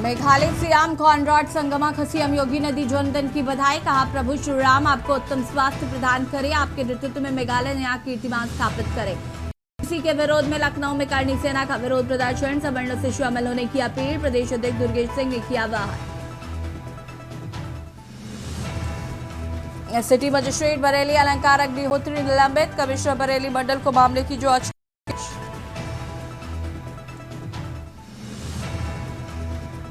Meghalaya CM Conrad Sangma को CM योगी ने दी जन्मदिन की बधाई। कहा, प्रभु श्री राम आपको उत्तम स्वास्थ्य प्रदान करे, आपके नेतृत्व में मेघालय नया कीर्तिमान स्थापित करे। इसी के विरोध में लखनऊ में करणी सेना का विरोध प्रदर्शन, सवर्ण से शामिल होने की अपील। प्रदेश अध्यक्ष दुर्गेश सिंह ने किया आह्वान। सिटी मजिस्ट्रेट बरेली अलंकार अग्निहोत्री निलंबित, कमिश्नर बरेली मंडल को मामले की जांच।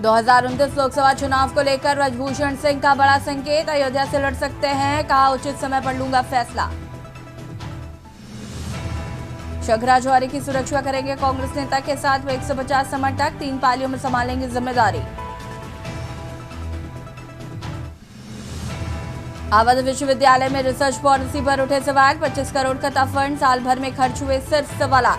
2029 लोकसभा चुनाव को लेकर ब्रजभूषण सिंह का बड़ा संकेत, अयोध्या से लड़ सकते हैं, कहा उचित समय पर लूंगा फैसला। शघरा जौहरी की सुरक्षा करेंगे कांग्रेस नेता के साथ 150 समर्थक, 3 पालियों में संभालेंगे जिम्मेदारी। अवध विश्वविद्यालय में रिसर्च पॉलिसी पर उठे सवाल, 25 करोड़ का फंड, साल भर में खर्च हुए सिर्फ 1.25 लाख।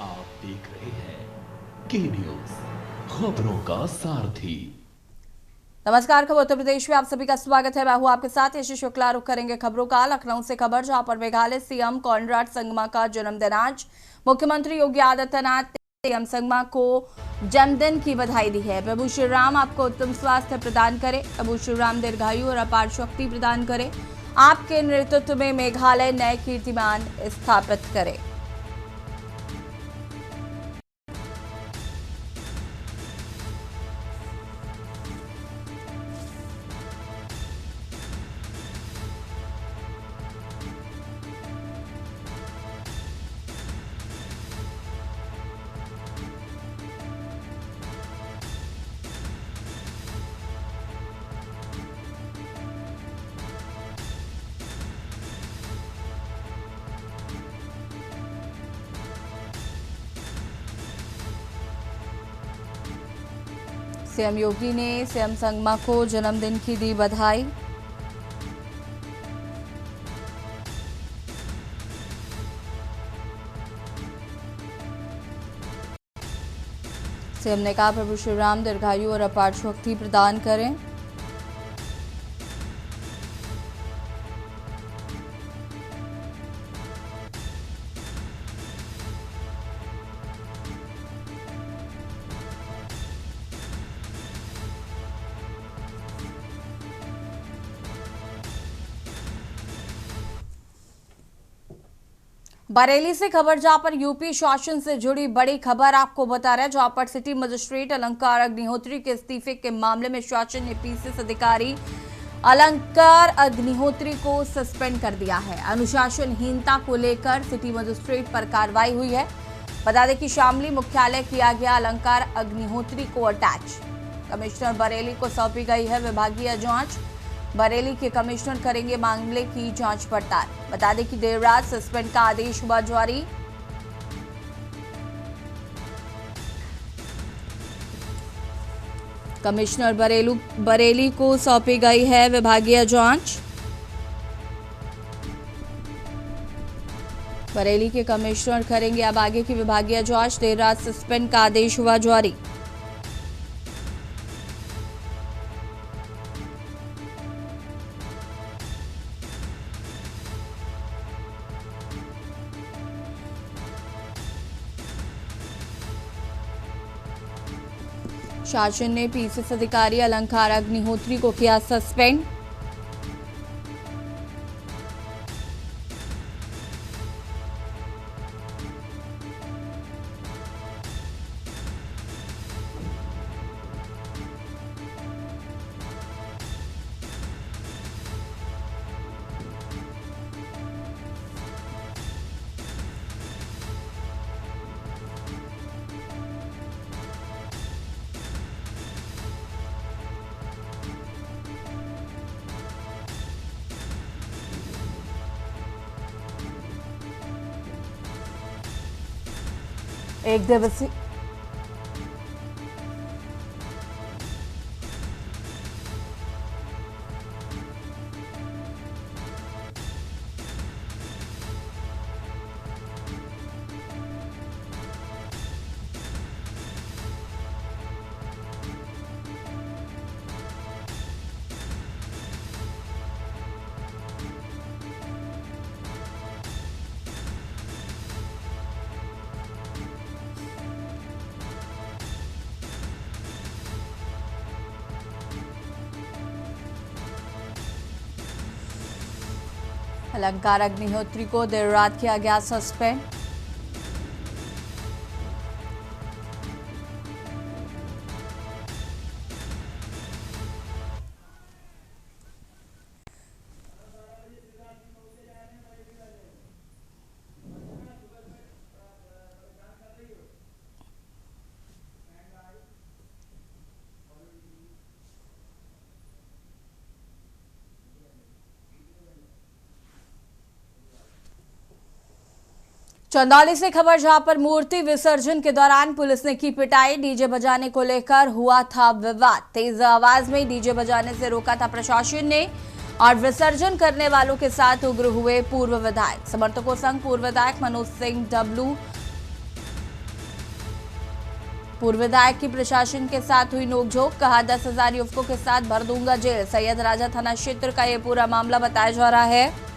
आप देख रहे हैं के न्यूज, खबरों का सारथी। नमस्कार, खबर उत्तर प्रदेश में आप सभी का स्वागत है। मैं हूं आपके साथ यशस्वी शुक्ला। रुख करेंगे खबरों का। लखनऊ से खबर, जहां पर मेघालय सीएम कॉनराड संगमा का जन्मदिन आज। मुख्यमंत्री योगी आदित्यनाथ सीएम संगमा को जन्मदिन की बधाई दी है। प्रभु श्री राम आपको उत्तम स्वास्थ्य प्रदान करे, प्रभु श्री राम दीर्घायु और अपार शक्ति प्रदान करे, आपके नेतृत्व में मेघालय नए कीर्तिमान स्थापित करे। सीएम योगी ने सीएम संगमा को जन्मदिन की दी बधाई। सीएम ने कहा, प्रभु श्री राम दीर्घायु और अपार शक्ति प्रदान करें। बरेली से खबर, जहां पर यूपी शासन से जुड़ी बड़ी खबर आपको बता रहे हैं, जहां पर सिटी मजिस्ट्रेट अलंकार अग्निहोत्री के इस्तीफे के मामले में शासन ने पीसीएस अधिकारी अलंकार अग्निहोत्री को सस्पेंड कर दिया है। अनुशासनहीनता को लेकर सिटी मजिस्ट्रेट पर कार्रवाई हुई है। बता दें कि शामली मुख्यालय किया गया अलंकार अग्निहोत्री को अटैच। कमिश्नर बरेली को सौंपी गई है विभागीय जांच। बरेली के कमिश्नर करेंगे मामले की जांच पड़ताल। बता दें कि देर रात सस्पेंड का आदेश हुआ जारी। कमिश्नर बरेली को सौंपी गई है विभागीय जांच। बरेली के कमिश्नर करेंगे अब आगे की विभागीय जांच। देर रात सस्पेंड का आदेश हुआ जारी। शासन ने पीसीएस अधिकारी अलंकार अग्निहोत्री को किया सस्पेंड। एक दिवसीय अलंकार अग्निहोत्री को देर रात किया गया सस्पेंड। चंदौली से खबर, जहां पर मूर्ति विसर्जन के दौरान पुलिस ने की पिटाई। डीजे बजाने को लेकर हुआ था विवाद। तेज आवाज में डीजे बजाने से रोका था प्रशासन ने और विसर्जन करने वालों के साथ उग्र हुए पूर्व विधायक। समर्थकों संग पूर्व विधायक मनोज सिंह डब्लू, पूर्व विधायक की प्रशासन के साथ हुई नोकझोंक। कहा 10,000 युवकों के साथ भर दूंगा जेल। सैयद राजा थाना क्षेत्र का यह पूरा मामला बताया जा रहा है।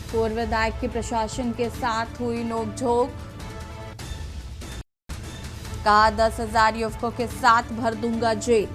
पूर्व विधायक की प्रशासन के साथ हुई नोकझोंक। कहा 10,000 युवकों के साथ भर दूंगा जेल।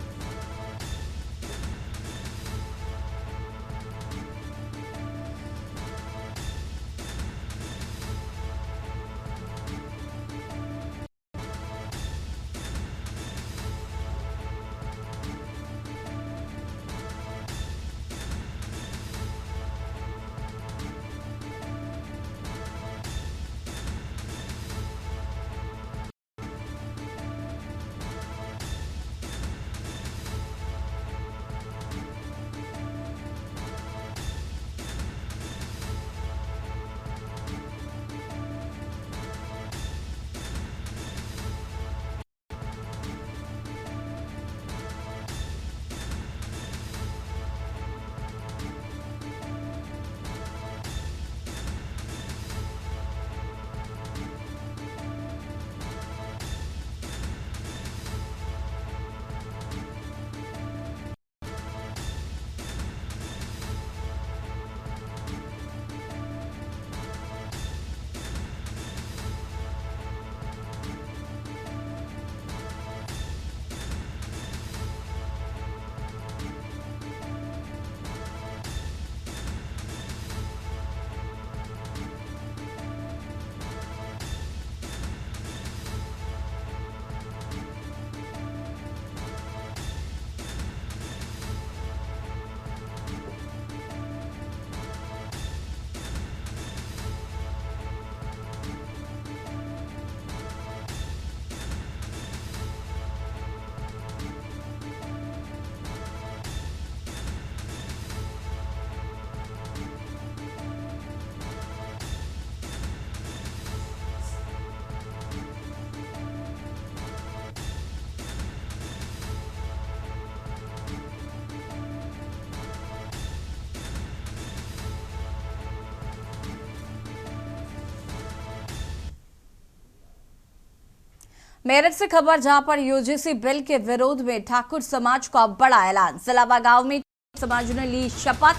मेरठ से खबर, जहां पर यूजीसी बिल के विरोध में ठाकुर समाज का बड़ा ऐलान। सिलावा गांव में समाज ने ली शपथ,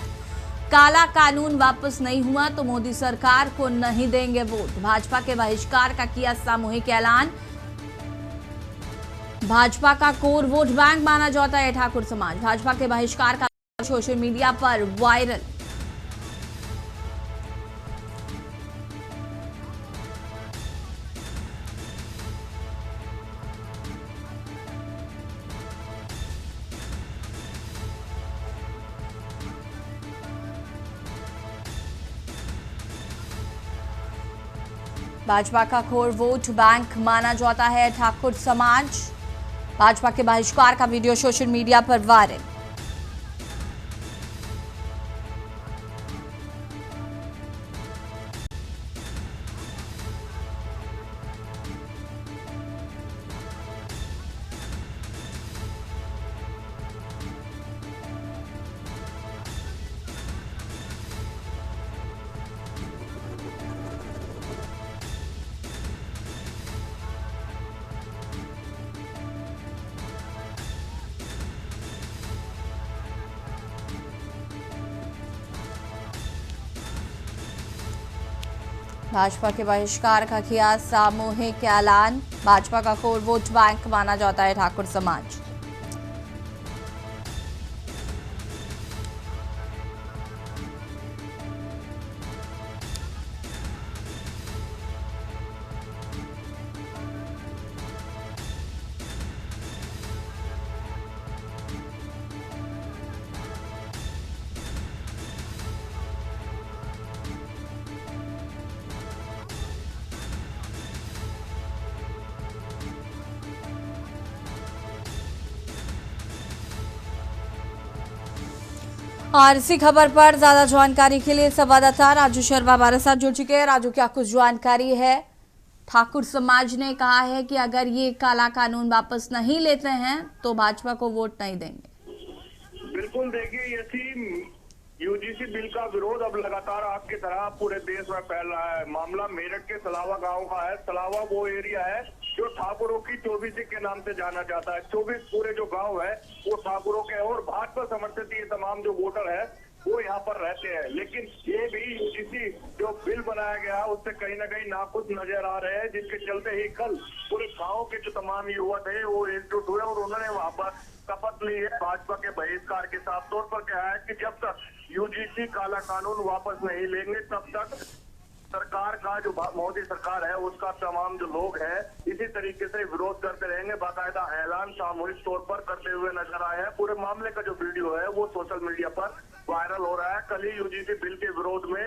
काला कानून वापस नहीं हुआ तो मोदी सरकार को नहीं देंगे वोट। भाजपा के बहिष्कार का किया सामूहिक ऐलान। भाजपा का कोर वोट बैंक माना जाता है ठाकुर समाज। भाजपा के बहिष्कार का सोशल मीडिया पर वायरल। भाजपा का कोर वोट बैंक माना जाता है ठाकुर समाज। भाजपा के बहिष्कार का वीडियो सोशल मीडिया पर वायरल। भाजपा के बहिष्कार का किया सामूहिक ऐलान। भाजपा का कोर वोट बैंक माना जाता है ठाकुर समाज। और इसी खबर पर ज्यादा जानकारी के लिए संवाददाता राजू शर्मा हमारे साथ जुड़ चुके हैं। राजू, क्या कुछ जानकारी है? ठाकुर समाज ने कहा है कि अगर ये काला कानून वापस नहीं लेते हैं तो भाजपा को वोट नहीं देंगे। बिल्कुल, देखिए यही यूजीसी बिल का विरोध अब लगातार आग की तरह पूरे देश में फैल रहा है। मामला मेरठ के सलावा गांव का है। सलावा वो एरिया है जो ठाकुरों की 24 के नाम से जाना जाता है। 24 पूरे जो गांव है वो ठाकुरों के और भाजपा समर्थित ये तमाम जो वोटर है वो यहाँ पर रहते हैं। लेकिन ये भी यूजीसी जो बिल बनाया गया उससे कहीं ना कहीं नाखुश नजर आ रहे हैं, जिसके चलते ही कल पूरे गाँव के जो तमाम युवा थे वो एकजुट हुए और उन्होंने वहां पर शपथ ली है भाजपा के बहिष्कार के। साफ तौर पर कहा है कि जब तक यूजीसी काला कानून वापस नहीं लेंगे तब तक सरकार का जो मोदी सरकार है उसका तमाम जो लोग हैं इसी तरीके से विरोध करते रहेंगे। बाकायदा ऐलान सामूहिक तौर पर करते हुए नजर आए हैं। पूरे मामले का जो वीडियो है वो सोशल मीडिया पर वायरल हो रहा है। कल ही यूजीसी बिल के विरोध में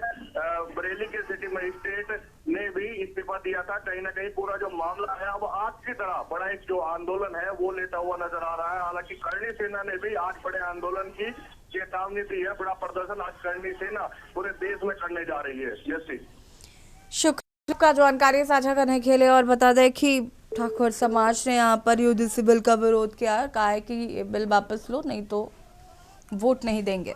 बरेली के सिटी मजिस्ट्रेट ने भी इस्तीफा दिया था। कहीं ना कहीं पूरा जो मामला है अब आज की तरह बड़ा एक जो आंदोलन है वो लेता हुआ नजर आ रहा है। हालांकि करणी सेना ने भी आज बड़े आंदोलन की चेतावनी दी है। बड़ा प्रदर्शन आज करणी सेना पूरे देश में करने जा रही है। जैसे शुक्र का जानकारी साझा करने के लिए। और बता दें कि ठाकुर समाज ने यहाँ पर यूजीसी बिल का विरोध किया, कहा है कि ये बिल वापस लो नहीं तो वोट नहीं देंगे।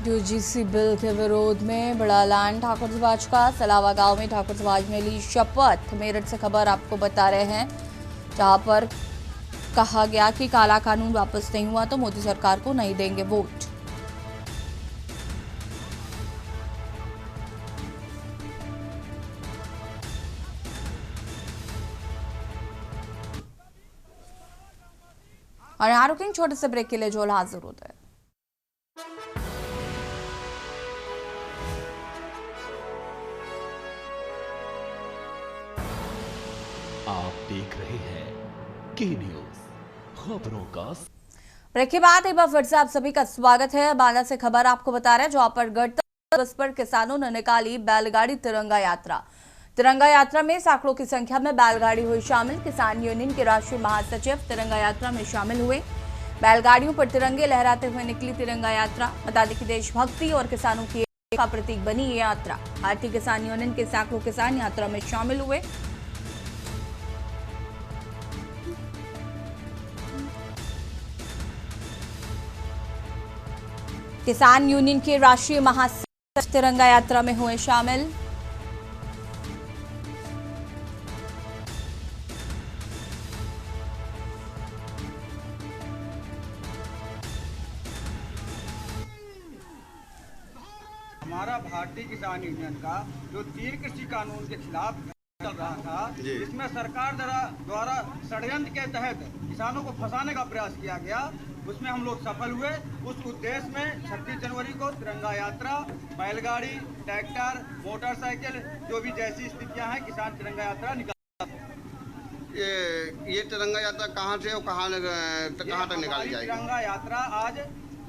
यूजीसी बिल के विरोध में बड़ा ऐलान ठाकुर समाज का। सलावा गांव में ठाकुर समाज ने ली शपथ। मेरठ से खबर आपको बता रहे हैं, जहां पर कहा गया कि काला कानून वापस नहीं हुआ तो मोदी सरकार को नहीं देंगे वोट। और यहाँ रुकेंगे छोटे से ब्रेक के लिए, जो हाजिर होता है। आप देख रहे हैं के न्यूज खबरों का। ब्रेक के बाद एक बार फिर से आप सभी का स्वागत है। बांदा से खबर आपको बता रहे हैं, जहां पर गणतंत्र दिवस पर किसानों ने निकाली बैलगाड़ी तिरंगा यात्रा। तिरंगा यात्रा में सैकड़ों की संख्या में बैलगाड़ी हुई शामिल। किसान यूनियन के राष्ट्रीय महासचिव तिरंगा यात्रा में शामिल हुए। बैलगाड़ियों पर तिरंगे लहराते हुए निकली तिरंगा यात्रा। बता दें कि देशभक्ति और किसानों की एकता का प्रतीक बनी ये यात्रा। भारतीय किसान यूनियन के सैकड़ों किसान यात्रा में शामिल हुए। किसान यूनियन के राष्ट्रीय महासचिव तिरंगा यात्रा में हुए शामिल। हमारा भारतीय किसान यूनियन का जो 3 कृषि कानून के खिलाफ चल रहा था, इसमें सरकार द्वारा षड्यंत्र के तहत किसानों को फंसाने का प्रयास किया गया, उसमें हम लोग सफल हुए। उस उद्देश्य में 26 जनवरी को तिरंगा यात्रा, बैलगाड़ी, ट्रैक्टर, मोटरसाइकिल जो भी जैसी स्थितियां हैं, किसान तिरंगा यात्रा निकाल। ये तिरंगा यात्रा कहाँ से और कहाँ तक निकाली जाएगी? तिरंगा यात्रा आज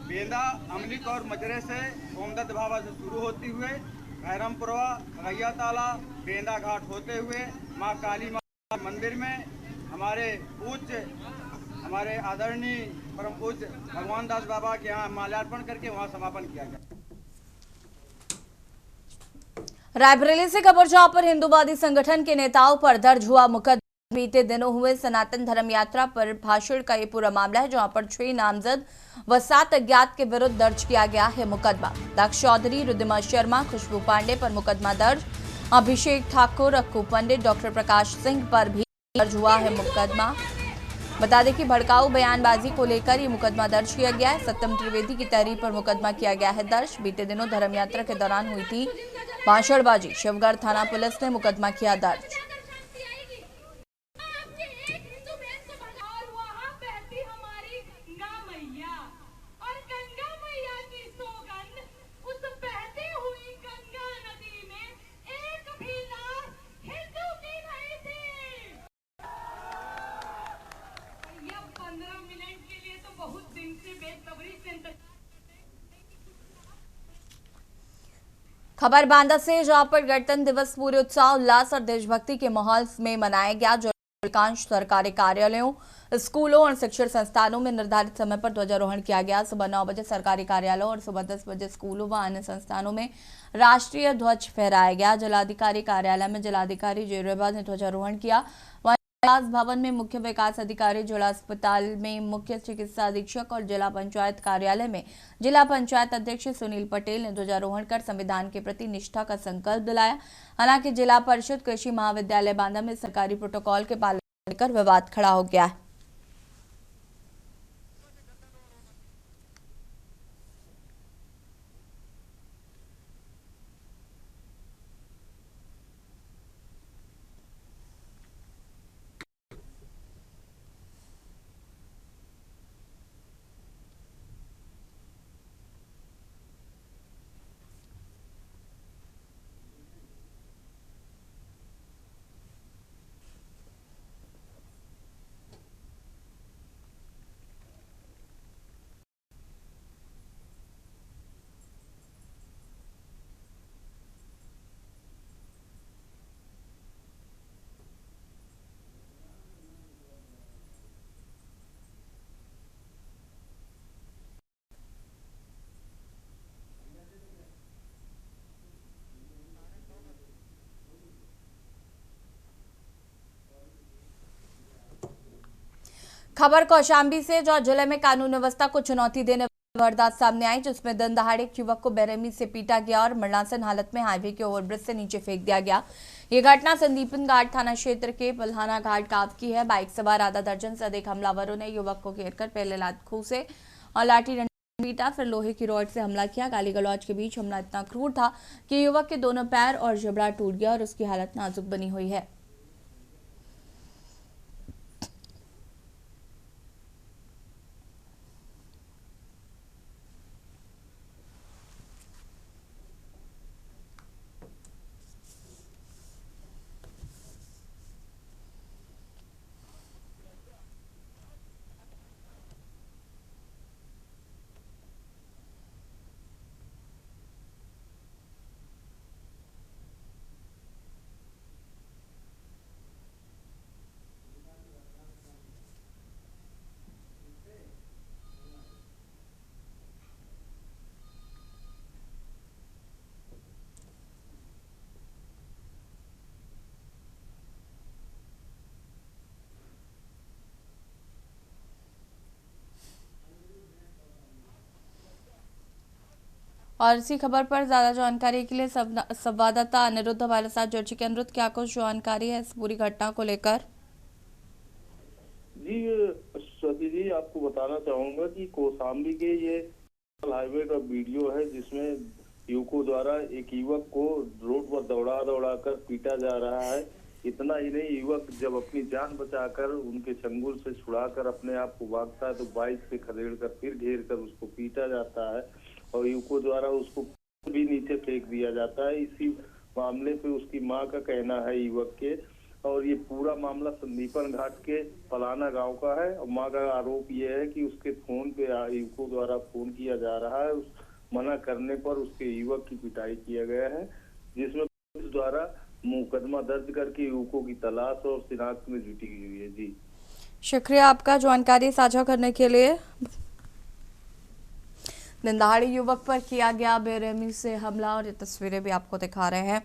बेंदा, अमलिक और मजरे से सोमदत्त भावा से शुरू होती हुए भैरमपुरवा, रैया ताला, बेंदा घाट होते हुए माँ काली माँ मंदिर में हमारे आदरणीय परम पूज्य भगवान दास बाबा के यहाँ माल्यार्पण करके वहाँ समापन किया गया। रायबरेली से खबर जहां पर हिंदूवादी संगठन के नेताओं पर दर्ज हुआ मुकदमा। बीते दिनों हुए सनातन धर्म यात्रा पर भाषण का ये पूरा मामला है, जहां पर 6 नामजद व 7 अज्ञात के विरुद्ध दर्ज किया गया है मुकदमा। दक्ष चौधरी, रुद्रिमा शर्मा, खुशबू पांडे पर मुकदमा दर्ज। अभिषेक ठाकुर, अक्कू पंडित, डॉक्टर प्रकाश सिंह पर भी दर्ज हुआ है मुकदमा। बता दें कि भड़काऊ बयानबाजी को लेकर ये मुकदमा दर्ज किया गया है। सत्यम त्रिवेदी की तहरीर पर मुकदमा किया गया है दर्ज। बीते दिनों धर्म यात्रा के दौरान हुई थी भाषणबाजी, शिवगढ़ थाना पुलिस ने मुकदमा किया दर्ज। खबर बांदा से, जहां पर गणतंत्र दिवस पूरे उत्साह, उल्लास और देशभक्ति के माहौल में मनाया गया। जो अधिकांश सरकारी कार्यालयों, स्कूलों और शिक्षण संस्थानों में निर्धारित समय पर ध्वजारोहण किया गया। सुबह 9 बजे सरकारी कार्यालयों और सुबह 10 बजे स्कूलों व अन्य संस्थानों में राष्ट्रीय ध्वज फहराया गया। जिलाधिकारी कार्यालय में जिलाधिकारी जेरेबा ने ध्वजारोहण किया। विकास भवन में मुख्य विकास अधिकारी, जिला अस्पताल में मुख्य चिकित्सा अधीक्षक और जिला पंचायत कार्यालय में जिला पंचायत अध्यक्ष सुनील पटेल ने ध्वजारोहण कर संविधान के प्रति निष्ठा का संकल्प दिलाया। हालांकि जिला परिषद कृषि महाविद्यालय बांदा में सरकारी प्रोटोकॉल के पालन को लेकर विवाद खड़ा हो गया है। खबर कौशाम्बी से, जो जिले में कानून व्यवस्था को चुनौती देने वाली वारदात सामने आई, जिसमें दिन दहाड़े एक युवक को बेरहमी से पीटा गया और मरणासन हालत में हाईवे के ओवरब्रिज से नीचे फेंक दिया गया। ये घटना संदीपन घाट थाना क्षेत्र के पल्हाना घाट गांव की है। बाइक सवार आधा दर्जन से अधिक हमलावरों ने युवक को घेरकर पहले लात से और लाठी डंडा पीटा, फिर लोहे की रॉड से हमला किया। गाली गलौज के बीच हमला इतना क्रूर था कि युवक के दोनों पैर और जबड़ा टूट गया और उसकी हालत नाजुक बनी हुई है। और इसी खबर पर ज्यादा जानकारी के लिए संवाददाता अनिरुद्ध हमारे साथ जुड़ चुके। अनिरुद्ध, क्या कुछ जानकारी है इस पूरी घटना को लेकर? जी स्वाति जी, आपको बताना चाहूंगा कि कौशाम्बी के ये हाईवे का वीडियो है, जिसमें युवकों द्वारा एक युवक को रोड पर दौड़ा कर पीटा जा रहा है। इतना ही नहीं, युवक जब अपनी जान बचाकर उनके चंगुल से छुड़ाकर अपने आप को भागता है तो बाइक से खदेड़ कर फिर घेर कर उसको पीटा जाता है और युवकों द्वारा उसको भी नीचे फेंक दिया जाता है। इसी मामले पे उसकी मां का कहना है युवक के, और ये पूरा मामला संदीपन घाट के पलाना गांव का है और मां का आरोप ये है कि उसके फोन पे युवकों द्वारा फोन किया जा रहा है। उस मना करने पर उसके युवक की पिटाई किया गया है, जिसमें पुलिस द्वारा मुकदमा दर्ज करके युवकों की तलाश और शिनाख्त में जुटी हुई है। जी शुक्रिया आपका जानकारी साझा करने के लिए। दिनदहाड़े युवक पर किया गया बेरहमी से हमला और ये तस्वीरें भी आपको दिखा रहे हैं।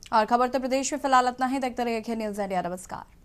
और खबर तो प्रदेश में फिलहाल इतना ही। देखते रहिए न्यूज़ इंडिया। नमस्कार।